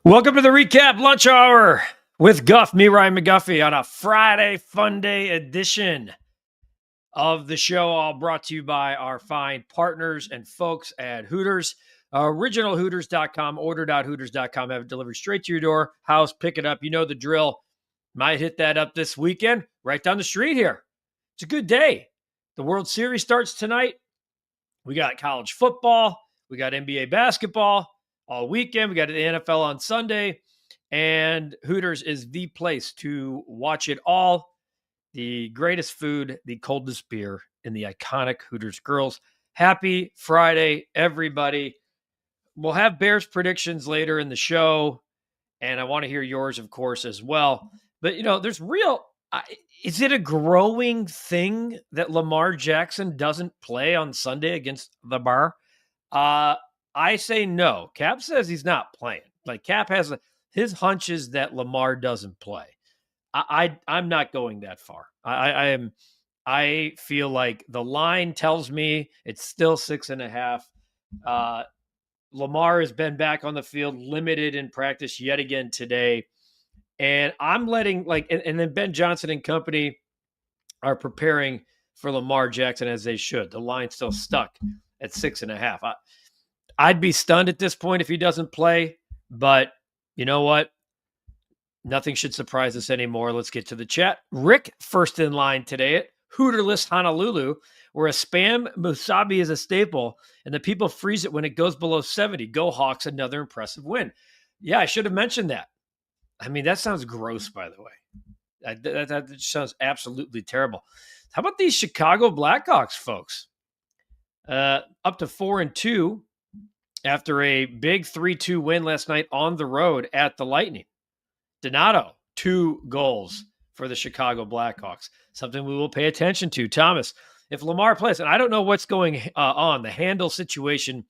Welcome to the REKAP Lunch Hour with Guff, me, Ryan McGuffey, on a Friday Fun Day edition of the show, all brought to you by our fine partners and folks at Hooters. OriginalHooters.com, order.hooters.com, have it delivered straight to your door, house, pick it up. You know the drill. Might hit that up this weekend, right down the street here. It's a good day. The World Series starts tonight. We got college football. We got NBA basketball all weekend. We got the NFL on Sunday. And Hooters is the place to watch it all. The greatest food, the coldest beer, and the iconic Hooters girls. Happy Friday, everybody. We'll have Bears predictions later in the show. And I want to hear yours, of course, as well. But, there's is it a growing thing that Lamar Jackson doesn't play on Sunday against the Bar? I say no. Cap says he's not playing. Like, Cap has his hunch is that Lamar doesn't play. I'm not going that far. I feel like the line tells me it's still 6.5. Lamar has been back on the field, limited in practice yet again today. And I'm letting and then Ben Johnson and company are preparing for Lamar Jackson as they should. The line's still stuck at 6.5. I'd be stunned at this point if he doesn't play, but you know what? Nothing should surprise us anymore. Let's get to the chat. Rick, first in line today at Hooterless Honolulu, where a spam musabi is a staple and the people freeze it when it goes below 70. Go Hawks, another impressive win. Yeah, I should have mentioned that. I mean, that sounds gross, by the way. That sounds absolutely terrible. How about these Chicago Blackhawks, folks? Up to 4-2 after a big 3-2 win last night on the road at the Lightning. Donato, 2 goals for the Chicago Blackhawks. Something we will pay attention to. Thomas, if Lamar plays, and I don't know what's going on, the handle situation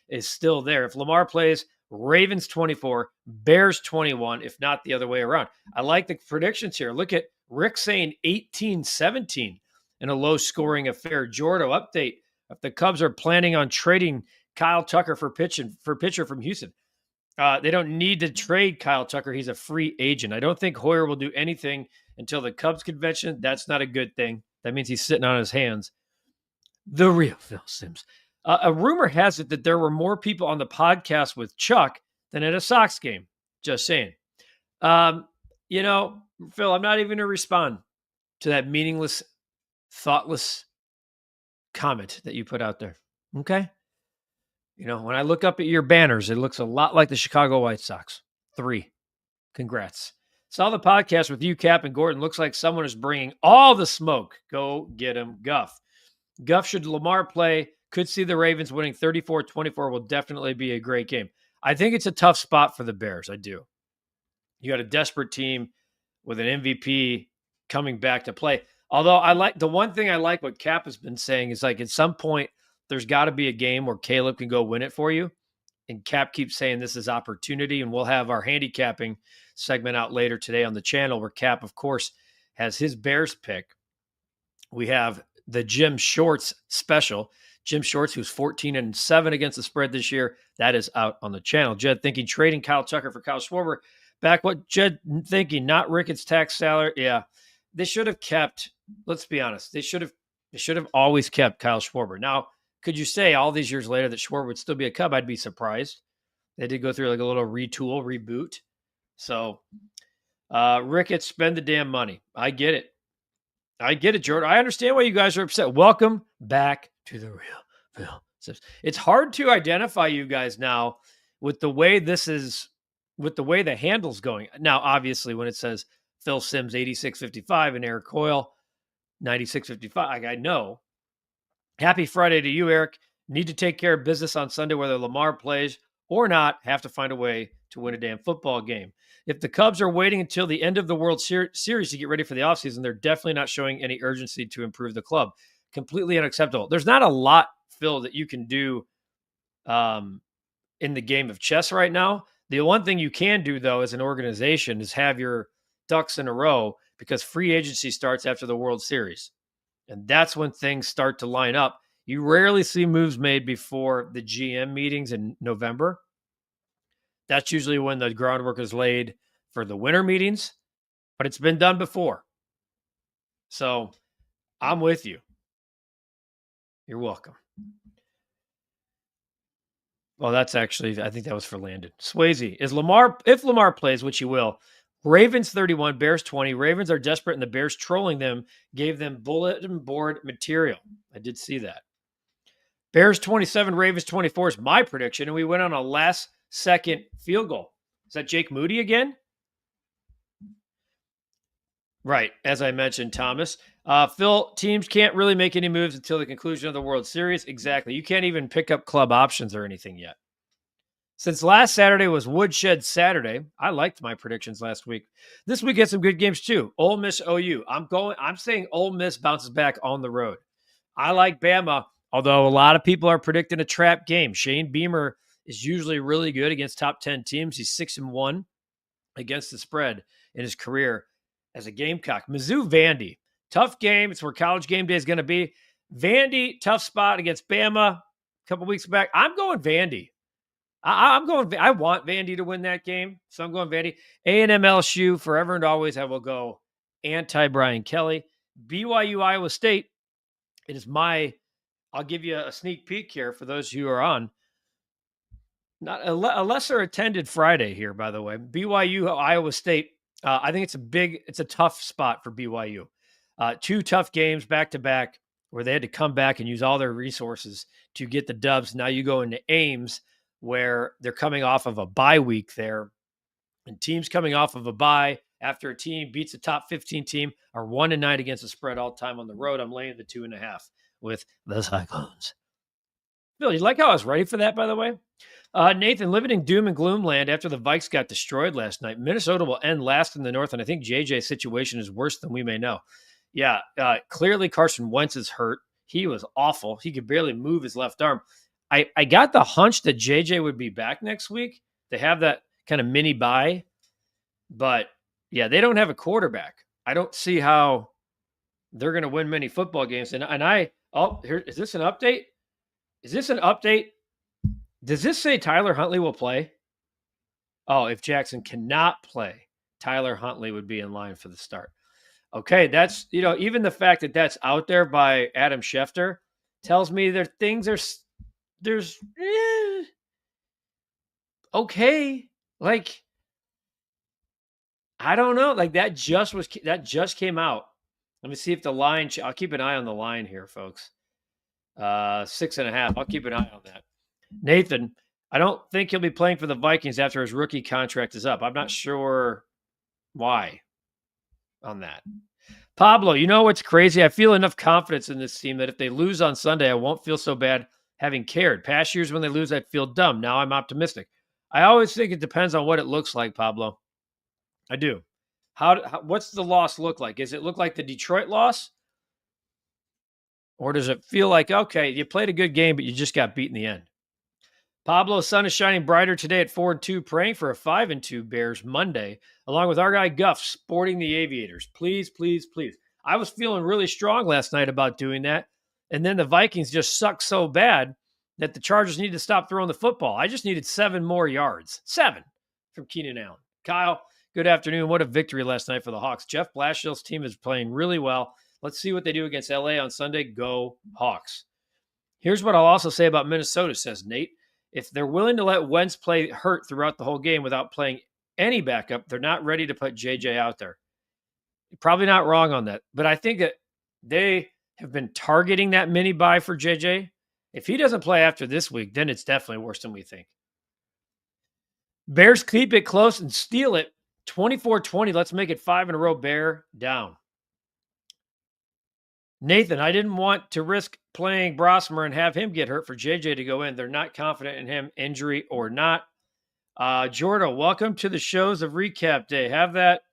is still there. If Lamar plays, Ravens 24, Bears 21, if not the other way around. I like the predictions here. Look at Rick saying 18-17 in a low-scoring affair. Jordo, update. If the Cubs are planning on trading Kyle Tucker for pitcher from Houston, they don't need to trade Kyle Tucker. He's a free agent. I don't think Hoyer will do anything until the Cubs convention. That's not a good thing. That means he's sitting on his hands. The real Phil Simms. A rumor has it that there were more people on the podcast with Chuck than at a Sox game. Just saying. Phil, I'm not even going to respond to that meaningless, thoughtless comment that you put out there. Okay? When I look up at your banners, it looks a lot like the Chicago White Sox. 3. Congrats. Saw the podcast with you, Cap, and Gordon. Looks like someone is bringing all the smoke. Go get him, Guff. Guff, should Lamar play, could see the Ravens winning 34-24, will definitely be a great game. I think it's a tough spot for the Bears. I do. You got a desperate team with an MVP coming back to play. Although the one thing I like what Cap has been saying is at some point, there's got to be a game where Caleb can go win it for you. And Cap keeps saying this is opportunity. And we'll have our handicapping segment out later today on the channel where Cap, of course, has his Bears pick. We have the Jim Shorts special. Jim Shorts, who's 14-7 against the spread this year. That is out on the channel. Jed thinking trading Kyle Tucker for Kyle Schwarber. Back what Jed thinking, not Ricketts tax salary. Yeah, they should have kept, let's be honest, they should have always kept Kyle Schwarber. Now, could you say all these years later that Schwarber would still be a Cub? I'd be surprised. They did go through a little reboot. So, Ricketts, spend the damn money. I get it, Jordan. I understand why you guys are upset. Welcome back to the real Phil Simms. It's hard to identify you guys now with the way the handle's going. Now, obviously, when it says Phil Simms 8655 and Eric Coyle 9655, I know. Happy Friday to you, Eric. Need to take care of business on Sunday, whether Lamar plays or not. Have to find a way to win a damn football game. If the Cubs are waiting until the end of the World Series to get ready for the offseason, they're definitely not showing any urgency to improve the club. Completely unacceptable. There's not a lot, Phil, that you can do in the game of chess right now. The one thing you can do, though, as an organization is have your ducks in a row because free agency starts after the World Series. And that's when things start to line up. You rarely see moves made before the GM meetings in November. That's usually when the groundwork is laid for the winter meetings, but it's been done before. So I'm with you. You're welcome. Well, that's actually, I think that was for Landon. Swayze, if Lamar plays, which he will, Ravens 31, Bears 20. Ravens are desperate, and the Bears trolling them gave them bulletin board material. I did see that. Bears 27, Ravens 24 is my prediction, and we went on a last-second field goal. Is that Jake Moody again? Right, as I mentioned, Thomas. Phil, teams can't really make any moves until the conclusion of the World Series. Exactly. You can't even pick up club options or anything yet. Since last Saturday was Woodshed Saturday, I liked my predictions last week. This week had some good games too. Ole Miss, OU. I'm saying Ole Miss bounces back on the road. I like Bama, although a lot of people are predicting a trap game. Shane Beamer is usually really good against top 10 teams. He's 6-1 against the spread in his career as a Gamecock. Mizzou, Vandy. Tough game. It's where College game day is going to be. Vandy, tough spot against Bama a couple weeks back. I'm going Vandy. I want Vandy to win that game, so I'm going Vandy. A&M LSU, forever and always, I will go anti-Brian Kelly. BYU, Iowa State. It is I'll give you a sneak peek here for those who are on. Not a lesser attended Friday here, by the way. BYU, Iowa State. I think it's a tough spot for BYU. Two tough games back to back where they had to come back and use all their resources to get the dubs. Now you go into Ames, where they're coming off of a bye week there, and teams coming off of a bye after a team beats a top 15 team are 1-9 against the spread all time on the road. I'm laying the 2.5 with the Cyclones. Bill, you like how I was ready for that, by the way? Nathan, living in doom and gloom land after the Vikes got destroyed last night. Minnesota will end last in the North, and I think JJ's situation is worse than we may know. Yeah, clearly Carson Wentz is hurt. He was awful. He could barely move his left arm. I got the hunch that JJ would be back next week. They have that kind of mini bye. But, yeah, they don't have a quarterback. I don't see how they're going to win many football games. Is this an update? Is this an update? Does this say Tyler Huntley will play? Oh, if Jackson cannot play, Tyler Huntley would be in line for the start. Okay, that's, even the fact that that's out there by Adam Schefter tells me there's okay. Like, I don't know. Like that just came out. Let me see if the line, I'll keep an eye on the line here, folks. 6.5. I'll keep an eye on that. Nathan, I don't think he'll be playing for the Vikings after his rookie contract is up. I'm not sure why on that. Pablo, you know what's crazy? I feel enough confidence in this team that if they lose on Sunday, I won't feel so bad having cared. Past years when they lose, I'd feel dumb. Now I'm optimistic. I always think it depends on what it looks like, Pablo. I do. What's the loss look like? Does it look like the Detroit loss? Or does it feel like, okay, you played a good game, but you just got beat in the end? Pablo's sun is shining brighter today at 4-2, praying for a 5-2 Bears Monday, along with our guy Guff sporting the Aviators. Please, please, please. I was feeling really strong last night about doing that, and then the Vikings just sucked so bad that the Chargers needed to stop throwing the football. I just needed 7 more yards. 7 from Keenan Allen. Kyle, good afternoon. What a victory last night for the Hawks. Jeff Blashill's team is playing really well. Let's see what they do against LA on Sunday. Go Hawks. Here's what I'll also say about Minnesota, says Nate. If they're willing to let Wentz play hurt throughout the whole game without playing any backup, they're not ready to put JJ out there. You're probably not wrong on that. But I think that they have been targeting that mini bye for JJ. If he doesn't play after this week, then it's definitely worse than we think. Bears keep it close and steal it. 24-20. Let's make it 5 in a row. Bear down. Nathan, I didn't want to risk playing Brosmer and have him get hurt for JJ to go in. They're not confident in him, injury or not. Jordan, welcome to the shows of Recap Day. Have that.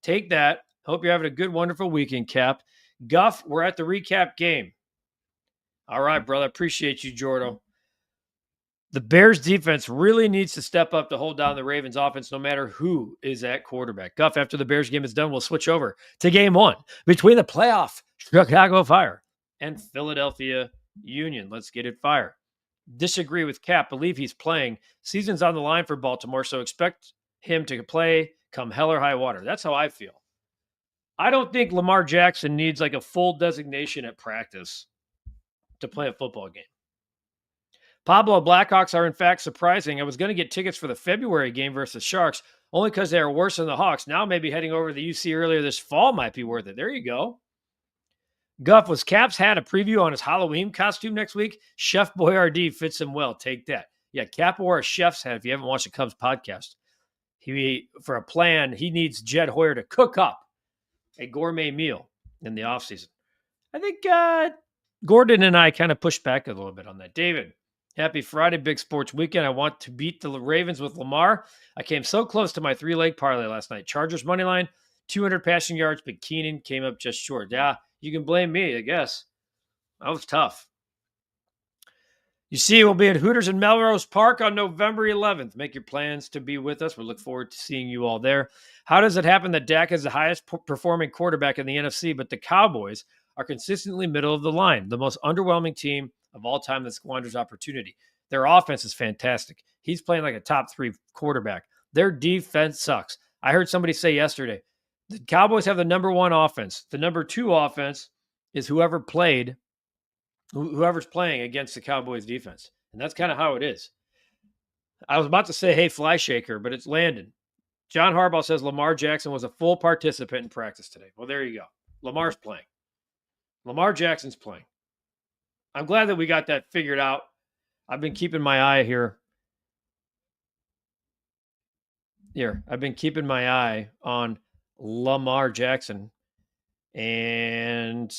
Take that. Hope you're having a good, wonderful weekend, Cap. Guff, we're at the recap game. All right, brother. Appreciate you, Jordan. The Bears defense really needs to step up to hold down the Ravens offense no matter who is at quarterback. Guff, after the Bears game is done, we'll switch over to game 1 between the playoff Chicago Fire and Philadelphia Union. Let's get it fire. Disagree with Cap. Believe he's playing. Season's on the line for Baltimore, so expect him to play come hell or high water. That's how I feel. I don't think Lamar Jackson needs like a full designation at practice to play a football game. Pablo Blackhawks are in fact surprising. I was going to get tickets for the February game versus Sharks only because they are worse than the Hawks. Now maybe heading over to the UC earlier this fall might be worth it. There you go. Guff, was Caps had a preview on his Halloween costume next week? Chef Boyardee fits him well. Take that. Yeah, Cap wore a chef's hat if you haven't watched the Cubs podcast. For a plan, he needs Jed Hoyer to cook up a gourmet meal in the offseason. I think Gordon and I kind of pushed back a little bit on that. David, happy Friday, big sports weekend. I want to beat the Ravens with Lamar. I came so close to my 3-leg parlay last night. Chargers money line, 200 passing yards, but Keenan came up just short. Yeah, you can blame me, I guess. That was tough. You see, we'll be at Hooters in Melrose Park on November 11th. Make your plans to be with us. We look forward to seeing you all there. How does it happen that Dak is the highest performing quarterback in the NFC, but the Cowboys are consistently middle of the line, the most underwhelming team of all time that squanders opportunity? Their offense is fantastic. He's playing like a top 3 quarterback. Their defense sucks. I heard somebody say yesterday, the Cowboys have the number 1 offense. The number 2 offense is whoever's playing against the Cowboys defense. And that's kind of how it is. I was about to say, hey, fly shaker, but it's Landon. John Harbaugh says Lamar Jackson was a full participant in practice today. Well, there you go. Lamar's playing. Lamar Jackson's playing. I'm glad that we got that figured out. I've been keeping my eye here. I've been keeping my eye on Lamar Jackson. And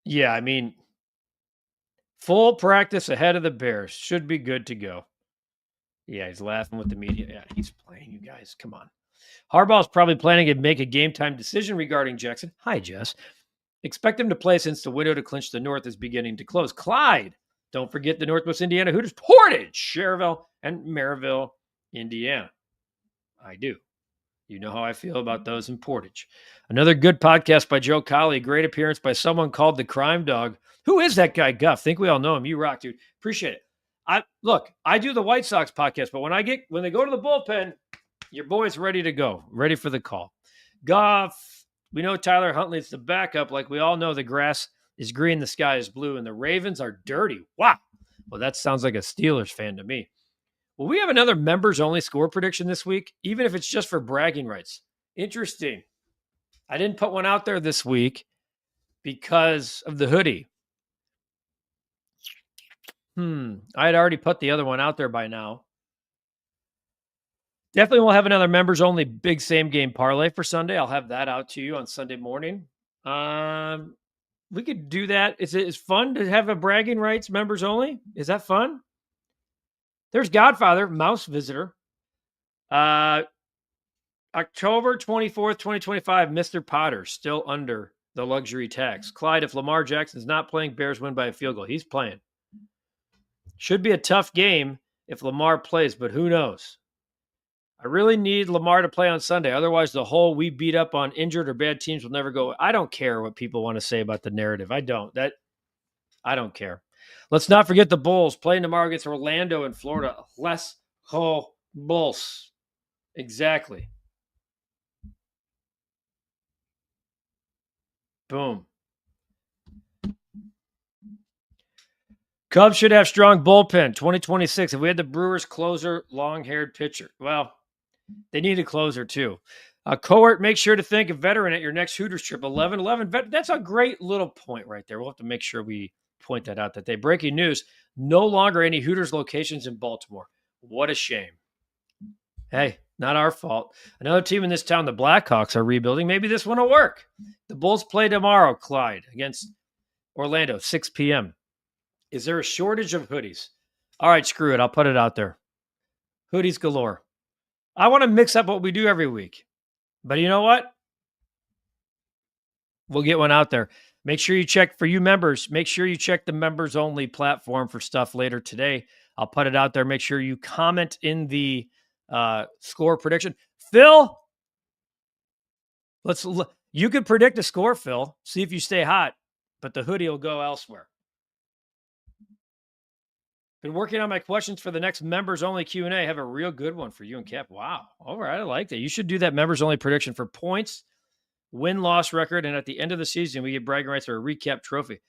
yeah, I mean, full practice ahead of the Bears. Should be good to go. Yeah, he's laughing with the media. Yeah, he's playing, you guys. Come on. Harbaugh's probably planning to make a game-time decision regarding Jackson. Hi, Jess. Expect him to play since the window to clinch the North is beginning to close. Clyde. Don't forget the Northwest Indiana Hooters, Portage, Cherville, and Maryville, Indiana. I do. You know how I feel about those in Portage. Another good podcast by Joe Colley. Great appearance by someone called the Crime Dog. Who is that guy, Guff? Think we all know him. You rock, dude. Appreciate it. I do the White Sox podcast, but when they go to the bullpen, your boy's ready to go, ready for the call. Guff, we know Tyler Huntley's the backup. Like we all know, the grass is green, the sky is blue, and the Ravens are dirty. Wow. Well, that sounds like a Steelers fan to me. Will we have another members-only score prediction this week, even if it's just for bragging rights? Interesting. I didn't put one out there this week because of the hoodie. I had already put the other one out there by now. Definitely we'll have another members-only big same-game parlay for Sunday. I'll have that out to you on Sunday morning. We could do that. It's fun to have a bragging rights members-only. Is that fun? There's Godfather, Mouse Visitor. October 24th, 2025, Mr. Potter, still under the luxury tax. Clyde, if Lamar Jackson's not playing, Bears win by a field goal. He's playing. Should be a tough game if Lamar plays, but who knows? I really need Lamar to play on Sunday. Otherwise, the whole we beat up on injured or bad teams will never go. I don't care what people want to say about the narrative. I don't care. Let's not forget the Bulls playing tomorrow against Orlando in Florida. Les Bulls. Exactly. Boom. Cubs should have strong bullpen 2026. If we had the Brewers closer, long-haired pitcher. Well, they need a closer too. Cohort, make sure to thank a veteran at your next Hooters trip. 11-11. That's a great little point right there. We'll have to make sure we point that out today. Breaking news, no longer any Hooters locations in Baltimore. What a shame. Hey, not our fault. Another team in this town, the Blackhawks, are rebuilding. Maybe this one will work. The Bulls play tomorrow, Clyde, against Orlando, 6 p.m. Is there a shortage of hoodies? All right, screw it. I'll put it out there. Hoodies galore. I want to mix up what we do every week. But you know what? We'll get one out there. Make sure you check, for you members, make sure you check the members-only platform for stuff later today. I'll put it out there. Make sure you comment in the score prediction. Phil, you could predict a score, Phil. See if you stay hot, but the hoodie will go elsewhere. Been working on my questions for the next members only Q&A. I have a real good one for you and Cap. Wow. All right. I like that. You should do that members only prediction for points, win-loss record, and at the end of the season, we get bragging rights for a recap trophy.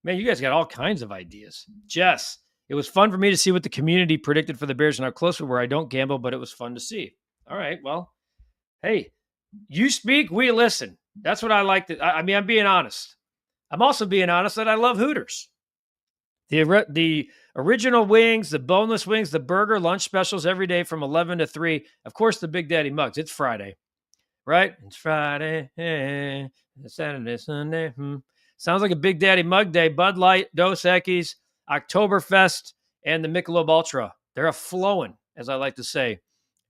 Man, you guys got all kinds of ideas. Jess, it was fun for me to see what the community predicted for the Bears and how close we were. I don't gamble, but it was fun to see. All right. Well, hey, you speak, we listen. That's what I like. I mean, I'm being honest. I'm also being honest that I love Hooters. The original wings, the boneless wings, the burger, lunch specials every day from 11 to 3. Of course, the Big Daddy mugs. It's Friday, right? It's Friday. Saturday, Sunday. Sounds like a Big Daddy mug day. Bud Light, Dos Equis, Oktoberfest, and the Michelob Ultra. They're a flowing, as I like to say,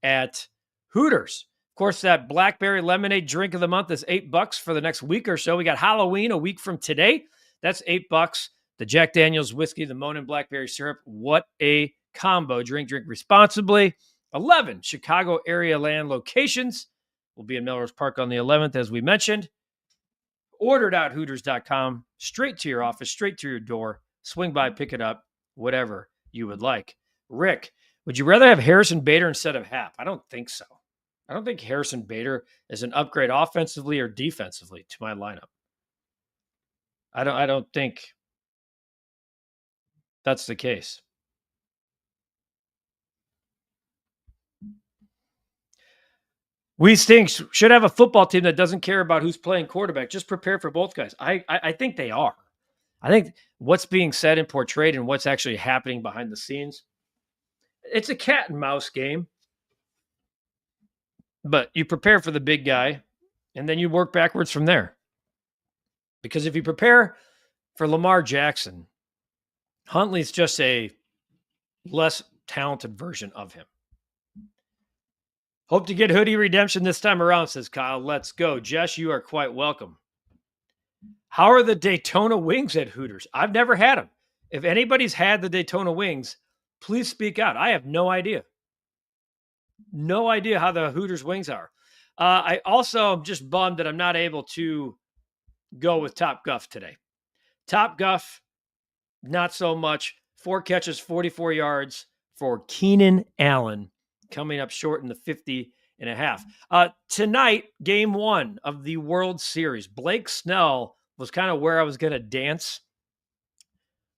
at Hooters. Of course, that blackberry lemonade drink of the month is $8 for the next week or so. We got Halloween a week from today. That's $8. The Jack Daniel's whiskey, the Monin blackberry syrup. What a combo. Drink responsibly. 11 Chicago area land locations. We'll be in Melrose Park on the 11th, as we mentioned. Order.hooters.com. Straight to your office, straight to your door. Swing by, pick it up, whatever you would like. Rick, would you rather have Harrison Bader instead of Hap? I don't think so. I don't think Harrison Bader is an upgrade offensively or defensively to my lineup. I don't think that's the case. We should have a football team that doesn't care about who's playing quarterback. Just prepare for both guys. I think they are. I think what's being said and portrayed and what's actually happening behind the scenes, it's a cat and mouse game. But you prepare for the big guy, and then you work backwards from there. Because if you prepare for Lamar Jackson, Huntley's just a less talented version of him. Hope to get hoodie redemption this time around, says Kyle. Let's go. Jess, you are quite welcome. How are the Daytona wings at Hooters? I've never had them. If anybody's had the Daytona wings, please speak out. I have no idea. No idea how the Hooters wings are. I also am just bummed that I'm not able to go with Top Guff today. Top Guff, not so much. 4 catches, 44 yards for Keenan Allen, coming up short in the 50.5. Tonight, game 1 of the World Series. Blake Snell was kind of where I was going to dance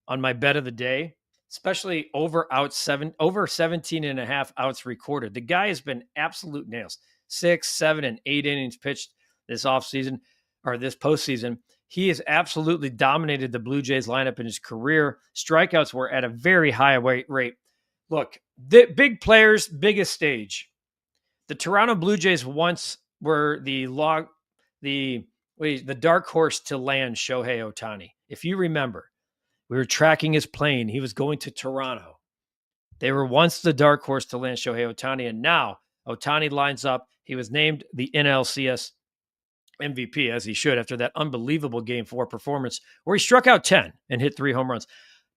on my bet of the day, especially over 17.5 outs recorded. The guy has been absolute nails. 6, 7, and 8 innings pitched this offseason or this postseason. He has absolutely dominated the Blue Jays lineup in his career. Strikeouts were at a very high rate. Look, the big players, biggest stage. The Toronto Blue Jays once were the dark horse to land Shohei Ohtani. If you remember, we were tracking his plane. He was going to Toronto. They were once the dark horse to land Shohei Ohtani, and now Ohtani lines up. He was named the NLCS MVP, as he should, after that unbelievable Game 4 performance where he struck out 10 and hit 3 home runs.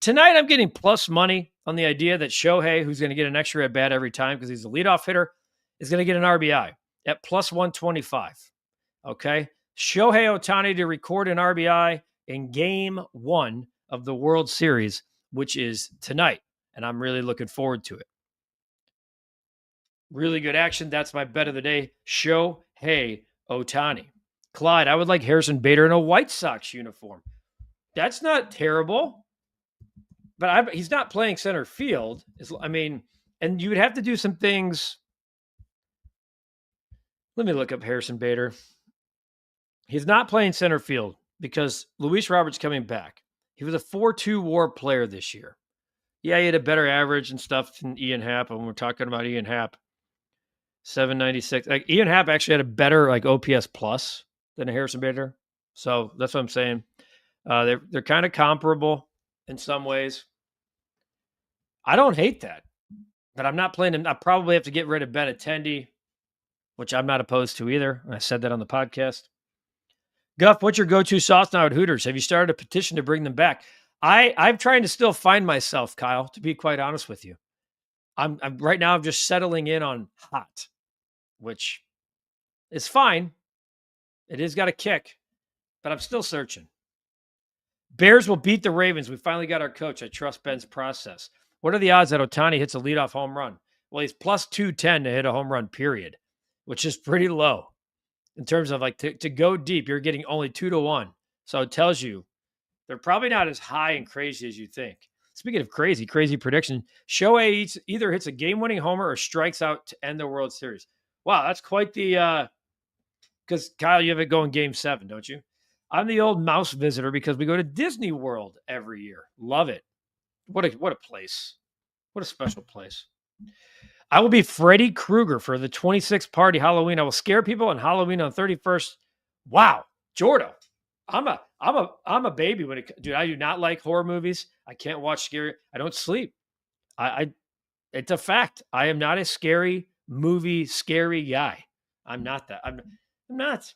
Tonight, I'm getting plus money on the idea that Shohei, who's going to get an extra at bat every time because he's a leadoff hitter, is going to get an RBI at plus 125. Okay? Shohei Ohtani to record an RBI in Game 1 of the World Series, which is tonight, and I'm really looking forward to it. Really good action. That's my bet of the day. Shohei Ohtani. Clyde, I would like Harrison Bader in a White Sox uniform. That's not terrible, but he's not playing center field. And you would have to do some things. Let me look up Harrison Bader. He's not playing center field because Luis Robert's coming back. He was a 4.2 WAR player this year. Yeah, he had a better average and stuff than Ian Happ. And we're talking about Ian Happ. 796. Like Ian Happ actually had a better OPS plus than a Harrison Bader. So that's what I'm saying. They're kind of comparable in some ways. I don't hate that, but I'm not playing him. I probably have to get rid of Ben Attendee, which I'm not opposed to either. I said that on the podcast. Guff, what's your go-to sauce now at Hooters? Have you started a petition to bring them back? I'm trying to still find myself, Kyle, to be quite honest with you. I'm right now, I'm just settling in on hot, which is fine. It has got a kick, but I'm still searching. Bears will beat the Ravens. We finally got our coach. I trust Ben's process. What are the odds that Ohtani hits a leadoff home run? Well, he's plus 210 to hit a home run, period, which is pretty low in terms of like to go deep. You're getting only 2-1. So it tells you they're probably not as high and crazy as you think. Speaking of crazy prediction, Shohei either hits a game-winning homer or strikes out to end the World Series. Wow, that's quite the because Kyle, you have it going game 7, don't you? I'm the old mouse visitor because we go to Disney World every year. Love it. What a place. What a special place. I will be Freddy Krueger for the 26th party Halloween. I will scare people on Halloween on 31st. Wow, Jordo. I'm a baby when it, dude. I do not like horror movies. I can't watch scary. I don't sleep. I it's a fact. I am not a scary scary guy. I'm not that. I'm not.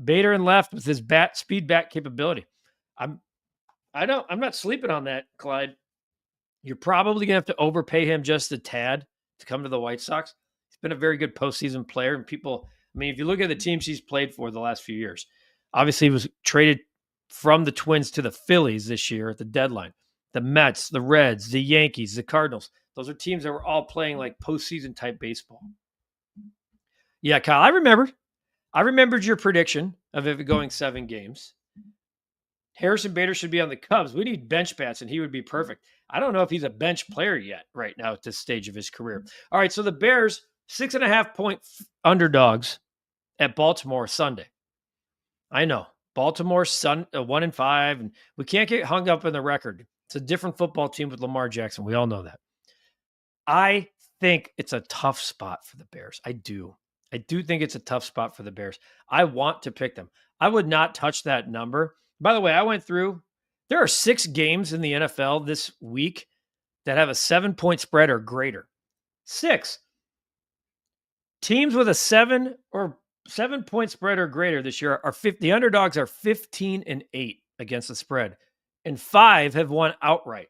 Bader and left with his speed bat capability. I'm not sleeping on that, Clyde. You're probably gonna have to overpay him just a tad to come to the White Sox. He's been a very good postseason player, and people. I mean, if you look at the teams he's played for the last few years, obviously he was traded from the Twins to the Phillies this year at the deadline. The Mets, the Reds, the Yankees, the Cardinals. Those are teams that were all playing like postseason type baseball. Yeah, Kyle, I remembered your prediction of it going 7 games. Harrison Bader should be on the Cubs. We need bench bats, and he would be perfect. I don't know if he's a bench player yet right now at this stage of his career. All right, so the Bears, 6.5-point underdogs at Baltimore Sunday. I know. Baltimore 1-5, and we can't get hung up in the record. It's a different football team with Lamar Jackson. We all know that. I think it's a tough spot for the Bears. I do think it's a tough spot for the Bears. I want to pick them. I would not touch that number. By the way, I went through, there are 6 games in the NFL this week that have a 7-point spread or greater. 6. Teams with a 7-point spread or greater this year are the underdogs are 15-8 against the spread, and 5 have won outright.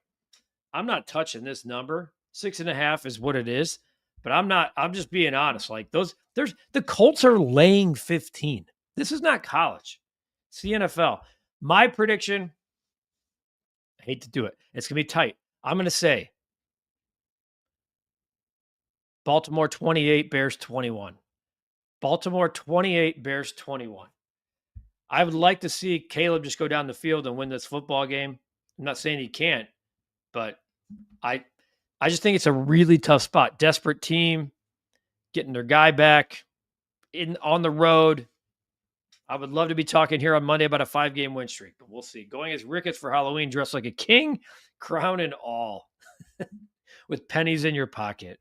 I'm not touching this number. 6.5 is what it is, but I'm just being honest. Like the Colts are laying 15. This is not college. It's the NFL. My prediction, I hate to do it. It's going to be tight. I'm going to say Baltimore 28, Bears 21. Baltimore 28, Bears 21. I would like to see Caleb just go down the field and win this football game. I'm not saying he can't, but I just think it's a really tough spot. Desperate team, getting their guy back on the road. I would love to be talking here on Monday about a 5-game win streak, but we'll see. Going as Ricketts for Halloween, dressed like a king, crown and all, with pennies in your pocket.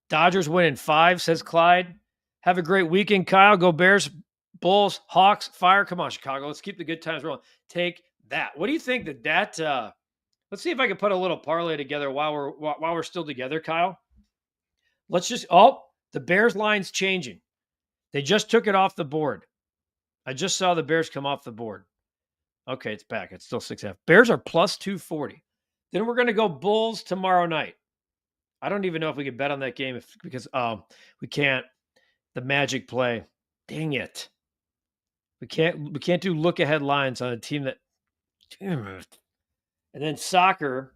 Dodgers winning 5, says Clyde. Have a great weekend, Kyle. Go Bears, Bulls, Hawks, Fire. Come on, Chicago. Let's keep the good times rolling. Take that. What do you think that let's see if I can put a little parlay together while we're still together, Kyle. Let's just the Bears line's changing. They just took it off the board. I just saw the Bears come off the board. Okay, it's back. It's still 6.5. Bears are plus 240. Then we're going to go Bulls tomorrow night. I don't even know if we can bet on that game because we can't. The Magic play. Dang it. We can't do look ahead lines on a team that. Damn it. And then soccer.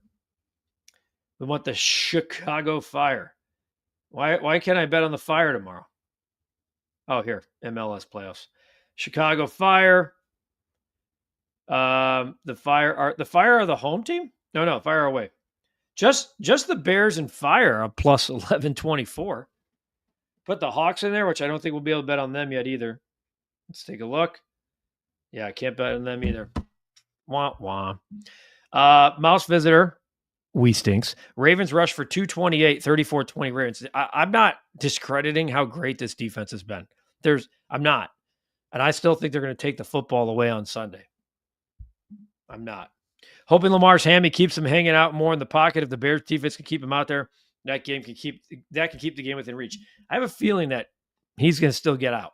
We want the Chicago Fire. Why can't I bet on the Fire tomorrow? Oh, here, MLS playoffs. Chicago Fire. The Fire are the home team? No, Fire are away. Just the Bears and Fire are plus 1124. Put the Hawks in there, which I don't think we'll be able to bet on them yet either. Let's take a look. Yeah, I can't bet on them either. Wah, wah. Mouse visitor. We stinks. Ravens rush for 228, 34-20 Ravens. I'm not discrediting how great this defense has been. I'm not. And I still think they're going to take the football away on Sunday. I'm not. Hoping Lamar's hammy keeps him hanging out more in the pocket. If the Bears defense can keep him out there, that can keep the game within reach. I have a feeling that he's going to still get out.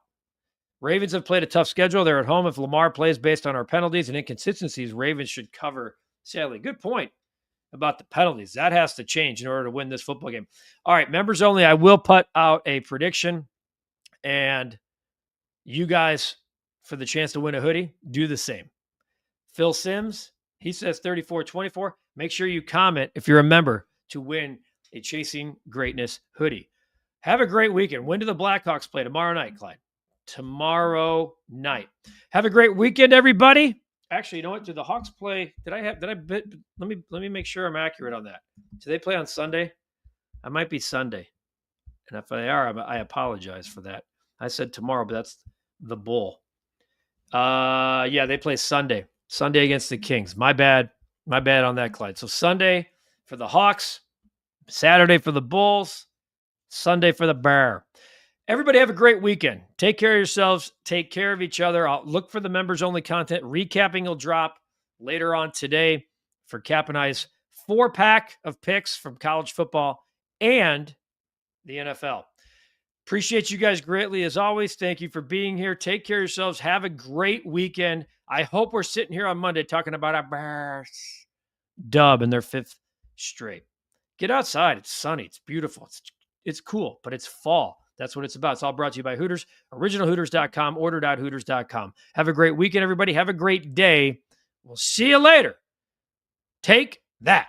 Ravens have played a tough schedule. They're at home. If Lamar plays based on our penalties and inconsistencies, Ravens should cover. Sadly, good point about the penalties. That has to change in order to win this football game. All right, members only. I will put out a prediction, and you guys, for the chance to win a hoodie, do the same. Phil Sims, he says 34-24. Make sure you comment if you're a member to win a Chasing Greatness hoodie. Have a great weekend. When do the Blackhawks play? Tomorrow night, Clyde. Tomorrow night. Have a great weekend, everybody. Actually, you know what? Do the Hawks play? Let me make sure I'm accurate on that. Do they play on Sunday? I might be Sunday. And if they are, I apologize for that. I said tomorrow, but that's the Bull. Yeah, they play Sunday. Sunday against the Kings. My bad. My bad on that, Clyde. So Sunday for the Hawks, Saturday for the Bulls, Sunday for the Bear. Everybody have a great weekend. Take care of yourselves. Take care of each other. I'll look for the members-only content. Recapping will drop later on today for Cap and I's 4-pack of picks from college football and the NFL. Appreciate you guys greatly. As always, thank you for being here. Take care of yourselves. Have a great weekend. I hope we're sitting here on Monday talking about a Bears dub in their 5th straight. Get outside. It's sunny. It's beautiful. It's cool, but it's fall. That's what it's about. It's all brought to you by Hooters, originalhooters.com, order.hooters.com. Have a great weekend, everybody. Have a great day. We'll see you later. Take that.